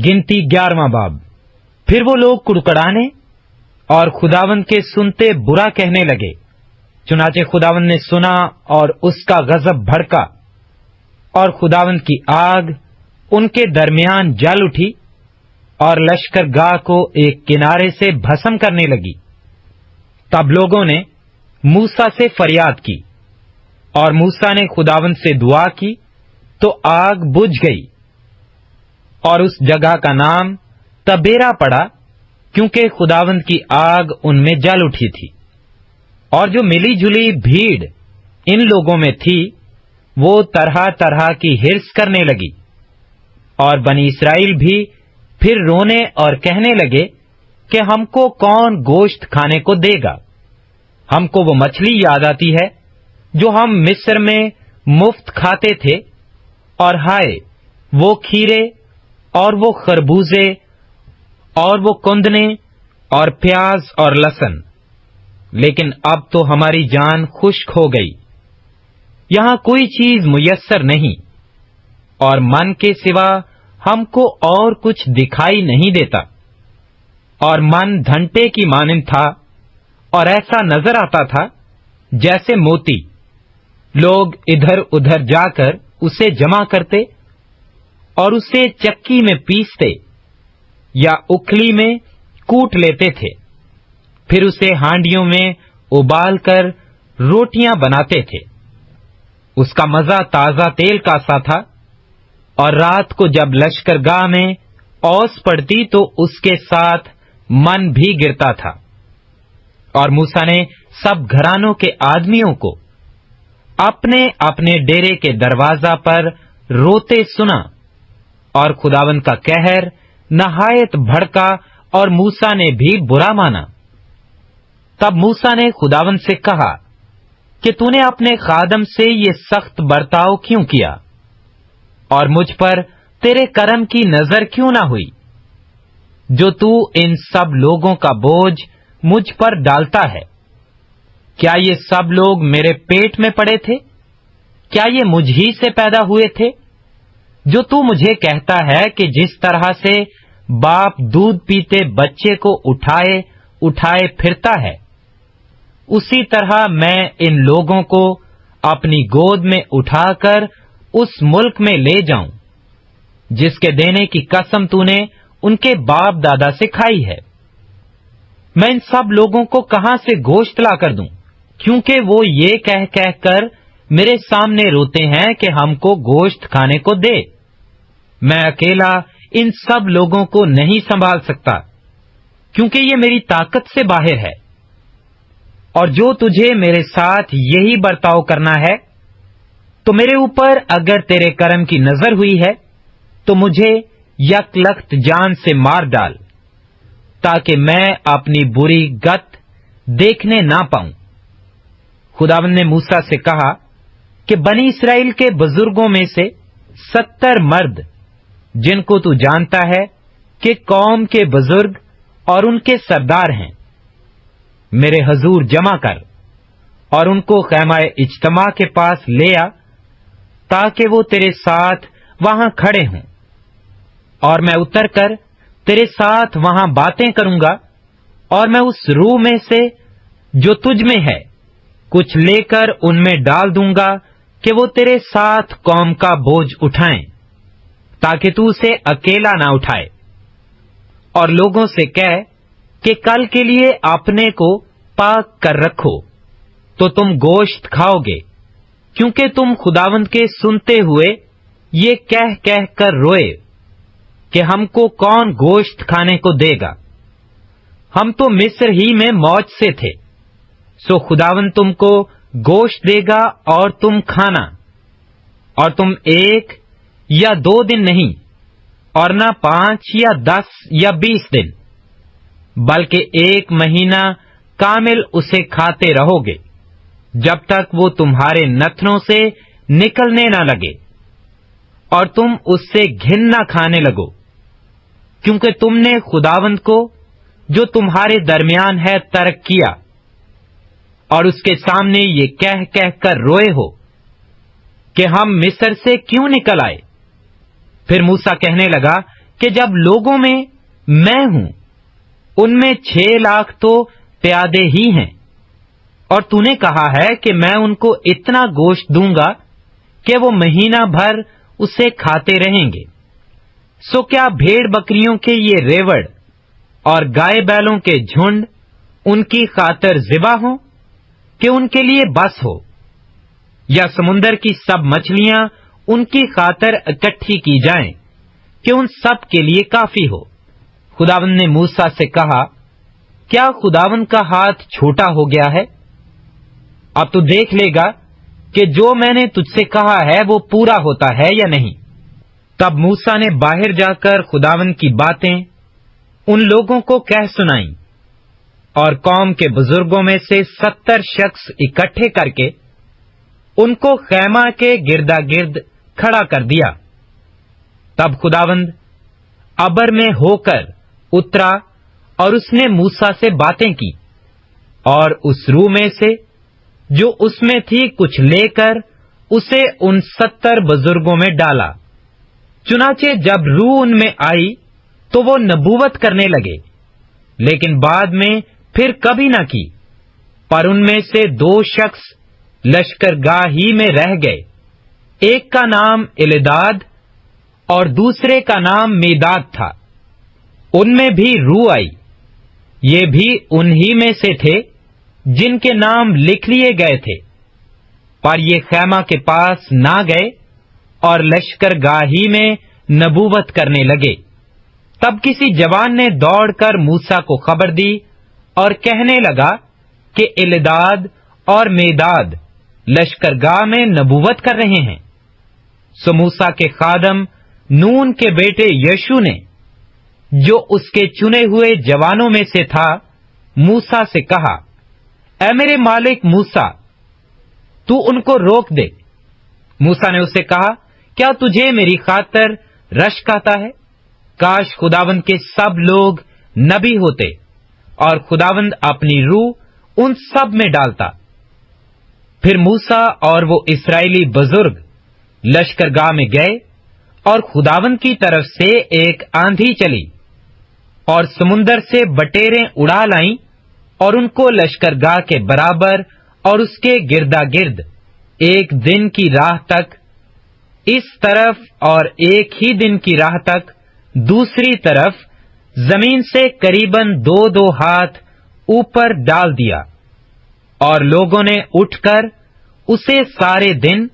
گنتی 11واں باب۔ پھر وہ لوگ کڑکڑانے اور خداوند کے سنتے برا کہنے لگے۔ چنانچہ خداوند نے سنا اور اس کا غضب بھڑکا، اور خداوند کی آگ ان کے درمیان جل اٹھی اور لشکر گاہ کو ایک کنارے سے بھسم کرنے لگی۔ تب لوگوں نے موسیٰ سے فریاد کی، اور موسیٰ نے خداوند سے دعا کی تو آگ بجھ گئی، اور اس جگہ کا نام تبیرا پڑا، کیونکہ خداوند کی آگ ان میں جل اٹھی تھی۔ اور جو ملی جلی بھیڑ ان لوگوں میں تھی وہ طرح طرح کی ہرس کرنے لگی، اور بنی اسرائیل بھی پھر رونے اور کہنے لگے کہ ہم کو کون گوشت کھانے کو دے گا؟ ہم کو وہ مچھلی یاد آتی ہے جو ہم مصر میں مفت کھاتے تھے، اور ہائے وہ کھیرے اور وہ خربوزے اور وہ کندنے اور پیاز اور لہسن، لیکن اب تو ہماری جان خشک ہو گئی، یہاں کوئی چیز میسر نہیں، اور من کے سوا ہم کو اور کچھ دکھائی نہیں دیتا۔ اور من دھنٹے کی مانند تھا، اور ایسا نظر آتا تھا جیسے موتی۔ لوگ ادھر ادھر جا کر اسے جمع کرتے اور اسے چکی میں پیستے یا اکھلی میں کوٹ لیتے تھے، پھر اسے ہانڈیوں میں ابال کر روٹیاں بناتے تھے۔ اس کا مزہ تازہ تیل کا سا تھا، اور رات کو جب لشکر گاہ میں اوس پڑتی تو اس کے ساتھ من بھی گرتا تھا۔ اور موسیٰ نے سب گھرانوں کے آدمیوں کو اپنے اپنے ڈیرے کے دروازہ پر روتے سنا، اور خداوند کا قہر نہایت بھڑکا، اور موسیٰ نے بھی برا مانا۔ تب موسیٰ نے خداوند سے کہا کہ تو نے اپنے خادم سے یہ سخت برتاؤ کیوں کیا، اور مجھ پر تیرے کرم کی نظر کیوں نہ ہوئی، جو تو ان سب لوگوں کا بوجھ مجھ پر ڈالتا ہے؟ کیا یہ سب لوگ میرے پیٹ میں پڑے تھے؟ کیا یہ مجھ ہی سے پیدا ہوئے تھے؟ جو تو مجھے کہتا ہے کہ جس طرح سے باپ دودھ پیتے بچے کو اٹھائے اٹھائے پھرتا ہے، اسی طرح میں ان لوگوں کو اپنی گود میں اٹھا کر اس ملک میں لے جاؤں جس کے دینے کی قسم تو نے ان کے باپ دادا سے کھائی ہے۔ میں ان سب لوگوں کو کہاں سے گوشت لا کر دوں؟ کیونکہ وہ یہ کہہ کہہ کر میرے سامنے روتے ہیں کہ ہم کو گوشت کھانے کو دے۔ میں اکیلا ان سب لوگوں کو نہیں سنبھال سکتا، کیونکہ یہ میری طاقت سے باہر ہے۔ اور جو تجھے میرے ساتھ یہی برتاؤ کرنا ہے، تو میرے اوپر اگر تیرے کرم کی نظر ہوئی ہے تو مجھے یک لخت جان سے مار ڈال، تاکہ میں اپنی بری گت دیکھنے نہ پاؤں۔ خداوند نے موسیٰ سے کہا کہ بنی اسرائیل کے بزرگوں میں سے 70 مرد جن کو تو جانتا ہے کہ قوم کے بزرگ اور ان کے سردار ہیں، میرے حضور جمع کر، اور ان کو خیمہ اجتماع کے پاس لے آ، تاکہ وہ تیرے ساتھ وہاں کھڑے ہوں، اور میں اتر کر تیرے ساتھ وہاں باتیں کروں گا، اور میں اس روح میں سے جو تجھ میں ہے کچھ لے کر ان میں ڈال دوں گا کہ وہ تیرے ساتھ قوم کا بوجھ اٹھائیں، تاکہ تو اسے اکیلا نہ اٹھائے۔ اور لوگوں سے کہہ کہ کل کے لیے اپنے کو پاک کر رکھو، تو تم گوشت کھاؤ گے، کیونکہ تم خداوند کے سنتے ہوئے یہ کہہ کہہ کر روئے کہ ہم کو کون گوشت کھانے کو دے گا؟ ہم تو مصر ہی میں موج سے تھے۔ سو خداوند تم کو گوشت دے گا اور تم کھانا، اور تم 1 یا 2 دن نہیں، اور نہ 5 یا 10 یا 20 دن، بلکہ 1 مہینہ کامل اسے کھاتے رہو گے، جب تک وہ تمہارے نتنوں سے نکلنے نہ لگے، اور تم اس سے گھن نہ کھانے لگو، کیونکہ تم نے خداوند کو جو تمہارے درمیان ہے ترک کیا، اور اس کے سامنے یہ کہہ کہہ کر روئے ہو کہ ہم مصر سے کیوں نکل آئے۔ پھر موسیٰ کہنے لگا کہ جب لوگوں میں میں ہوں ان میں 6 لاکھ تو پیادے ہی ہیں، اور تو نے کہا ہے کہ میں ان کو اتنا گوشت دوں گا کہ وہ مہینہ بھر اسے کھاتے رہیں گے۔ سو کیا بھیڑ بکریوں کے یہ ریوڑ اور گائے بیلوں کے جھنڈ ان کی خاطر ذبح ہوں کہ ان کے لیے بس ہو، یا سمندر کی سب مچھلیاں ان کی خاطر اکٹھی کی جائیں کہ ان سب کے لیے کافی ہو؟ خداوند نے موسیٰ سے کہا، کیا خداوند کا ہاتھ چھوٹا ہو گیا ہے؟ اب تو دیکھ لے گا کہ جو میں نے تجھ سے کہا ہے وہ پورا ہوتا ہے یا نہیں۔ تب موسیٰ نے باہر جا کر خداوند کی باتیں ان لوگوں کو کہہ سنائیں، اور قوم کے بزرگوں میں سے 70 شخص اکٹھے کر کے ان کو خیمہ کے گردا گرد کھڑا کر دیا۔ تب خداوند ابر میں ہو کر اترا اور اس نے موسیٰ سے باتیں کی، اور اس روح میں سے جو اس میں تھی کچھ لے کر اسے ان 70 بزرگوں میں ڈالا۔ چنانچہ جب روح ان میں آئی تو وہ نبوت کرنے لگے، لیکن بعد میں پھر کبھی نہ کی، پر ان میں سے 2 شخص لشکر گاہ ہی میں رہ گئے، ایک کا نام الیداد اور دوسرے کا نام میداد تھا۔ ان میں بھی روح آئی، یہ بھی انہی میں سے تھے جن کے نام لکھ لیے گئے تھے، پر یہ خیمہ کے پاس نہ گئے اور لشکر گاہی میں نبوت کرنے لگے۔ تب کسی جوان نے دوڑ کر موسیٰ کو خبر دی اور کہنے لگا کہ الیداد اور میداد لشکر گاہ میں نبوت کر رہے ہیں۔ سو موسیٰ کے خادم نون کے بیٹے یشوع نے، جو اس کے چنے ہوئے جوانوں میں سے تھا، موسیٰ سے کہا، اے میرے مالک موسیٰ، تو ان کو روک دے۔ موسیٰ نے اسے کہا، کیا تجھے میری خاطر رشک آتا ہے؟ کاش خداوند کے سب لوگ نبی ہوتے اور خداوند اپنی روح ان سب میں ڈالتا۔ پھر موسیٰ اور وہ اسرائیلی بزرگ لشکر گاہ میں گئے، اور خداوند کی طرف سے ایک آندھی چلی اور سمندر سے بٹیریں اڑا لائیں، اور ان کو لشکر گاہ کے برابر اور اس کے گردا گرد ایک دن کی راہ تک اس طرف اور ایک ہی دن کی راہ تک دوسری طرف زمین سے قریباً 2 ہاتھ اوپر ڈال دیا، اور لوگوں نے اٹھ کر اسے سارے دن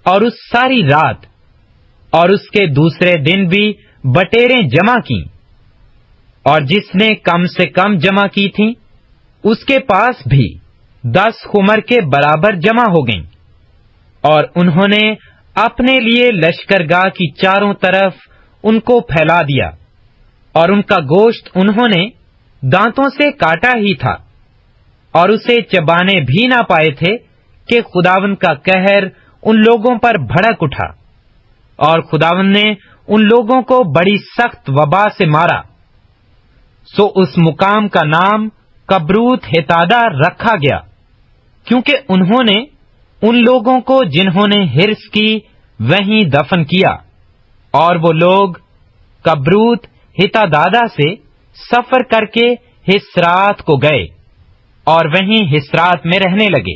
اور اس ساری رات اور اس کے دوسرے دن بھی بٹیریں جمع کیں، اور جس نے کم سے کم جمع کی تھیں اس کے پاس بھی 10 خمر کے برابر جمع ہو گئیں، اور انہوں نے اپنے لیے لشکر گاہ کی چاروں طرف ان کو پھیلا دیا، اور ان کا گوشت انہوں نے دانتوں سے کاٹا ہی تھا، اور اسے چبانے بھی نہ پائے تھے کہ خداوند کا قہر ان لوگوں پر بھڑک اٹھا، اور خداوند نے ان لوگوں کو بڑی سخت وبا سے مارا۔ سو اس مقام کا نام کبروت ہتادہ رکھا گیا، کیونکہ انہوں نے ان لوگوں کو جنہوں نے حرص کی وہیں دفن کیا، اور وہ لوگ کبروت ہتادادہ سے سفر کر کے حسرات کو گئے اور وہیں حسرات میں رہنے لگے۔